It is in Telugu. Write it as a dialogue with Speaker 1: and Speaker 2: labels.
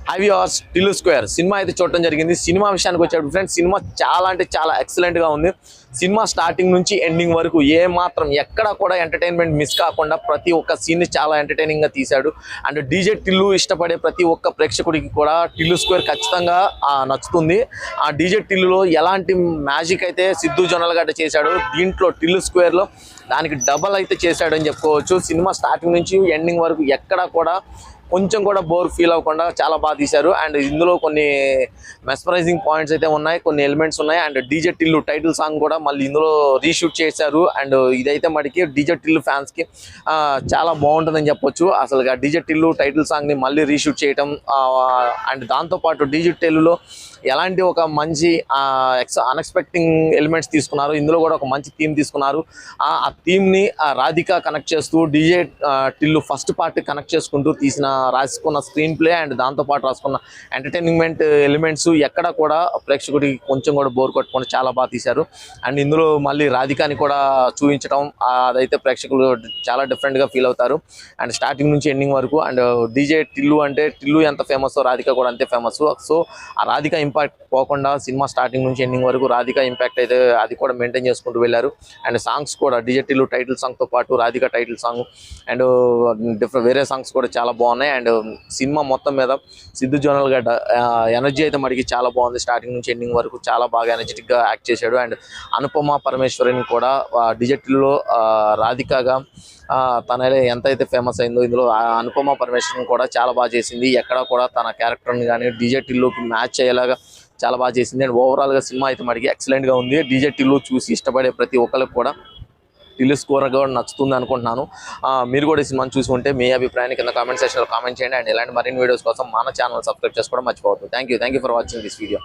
Speaker 1: Have yours Tillu square cinema అయితే చూడటం జరిగింది. సినిమా విషయానికి వచ్చేటప్పుడు ఫ్రెండ్స్ సినిమా చాలా అంటే చాలా ఎక్సలెంట్గా ఉంది. సినిమా స్టార్టింగ్ నుంచి ఎండింగ్ వరకు ఏ మాత్రం ఎక్కడ కూడా ఎంటర్టైన్మెంట్ మిస్ కాకుండా ప్రతి ఒక్క సీన్ని చాలా ఎంటర్టైనింగ్గా తీశాడు. అండ్ డీజే టిల్లు ఇష్టపడే ప్రతి ఒక్క ప్రేక్షకుడికి కూడా టిల్లు స్క్వేర్ ఖచ్చితంగా నచ్చుతుంది. ఆ డీజే టిల్లులో ఎలాంటి మ్యాజిక్ అయితే సిద్ధు జొన్నలగడ్డ చేశాడు, దీంట్లో టిల్లు స్క్వేర్లో దానికి డబల్ అయితే చేశాడని చెప్పుకోవచ్చు. సినిమా స్టార్టింగ్ నుంచి ఎండింగ్ వరకు ఎక్కడ కూడా కొంచెం కూడా బోర్ ఫీల్ అవ్వకుండా చాలా బాగా తీశారు. అండ్ ఇందులో కొన్ని మెస్మరైజింగ్ పాయింట్స్ అయితే ఉన్నాయి, కొన్ని ఎలిమెంట్స్ ఉన్నాయి. And DJ Tillu title song కూడా మళ్ళీ ఇందులో రీషూట్ చేశారు. అండ్ ఇదైతే మటుకి డీజే టిల్లు ఫ్యాన్స్కి చాలా బాగుంటుందని చెప్పొచ్చు. అసలు డీజే టిల్లు టైటిల్ సాంగ్ని మళ్ళీ రీషూట్ చేయటం అండ్ దాంతోపాటు డీజే టిల్లులో ఎలాంటి ఒక మంచి అన్ఎక్స్పెక్టింగ్ ఎలిమెంట్స్ తీసుకున్నారు. ఇందులో కూడా ఒక మంచి థీమ్ తీసుకున్నారు. ఆ థీమ్ని రాధిక కనెక్ట్ చేస్తూ DJ Tillu first part connect చేసుకుంటూ రాసుకున్న స్క్రీన్ ప్లే అండ్ దాంతోపాటు రాసుకున్న ఎంటర్టైన్మెంట్ ఎలిమెంట్స్ ఎక్కడ కూడా ప్రేక్షకుడికి కొంచెం కూడా బోర్ కొట్టుకొని చాలా బాగా తీశారు. అండ్ ఇందులో మళ్ళీ రాధికాని కూడా చూపించడం అదైతే ప్రేక్షకులు చాలా డిఫరెంట్గా ఫీల్ అవుతారు. అండ్ స్టార్టింగ్ నుంచి ఎండింగ్ వరకు. అండ్ డీజే టిల్లు అంటే టిల్లు ఎంత ఫేమస్ రాధిక కూడా అంతే ఫేమస్. సో ఆ రాధిక ఇంపాక్ట్ పోకుండా సినిమా స్టార్టింగ్ నుంచి ఎండింగ్ వరకు రాధిక ఇంపాక్ట్ అయితే అది కూడా మెయింటైన్ చేసుకుంటూ వెళ్ళారు. అండ్ సాంగ్స్ కూడా డీజే టిల్లు టైటిల్ సాంగ్తో పాటు రాధిక టైటిల్ సాంగ్ అండ్ వేరే సాంగ్స్ కూడా చాలా బాగున్నాయి. అండ్ సినిమా మొత్తం మీద సిద్ధు జొన్నలగడ్డ ఎనర్జీ అయితే మడికి చాలా బాగుంది. స్టార్టింగ్ నుంచి ఎండింగ్ వరకు చాలా బాగా ఎనర్జెటిక్గా యాక్ట్ చేశాడు. అండ్ అనుపమ పరమేశ్వరిని కూడా డీజే టిల్లులో రాధికగా తన ఎంతైతే ఫేమస్ అయిందో ఇందులో అనుపమ పరమేశ్వరన్ కూడా చాలా బాగా చేసింది. ఎక్కడ కూడా తన క్యారెక్టర్ని కానీ డీజే టిల్లుకి మ్యాచ్ అయ్యేలాగా చాలా బాగా చేసింది. అండ్ ఓవరాల్గా సినిమా అయితే మటుకి ఎక్సలెంట్గా ఉంది. డీజే టిల్లు చూసి ఇష్టపడే ప్రతి ఒక్కరికి కూడా టిల్లు స్కోర్ కూడా నచ్చుతుంది అనుకుంటున్నాను. మీరు కూడా ఈ సినిమాని చూసి ఉంటే మీ అభిప్రాయాన్ని కింద కామెంట్ సెక్షన్లో కామెంట్ చేయండి. అండ్ ఇలాంటి మరిన్ని వీడియోస్ కోసం మన ఛానల్ సబ్స్క్రైబ్ చేసుకోవడం మర్చిపోవద్దు. Thank you for watching this video.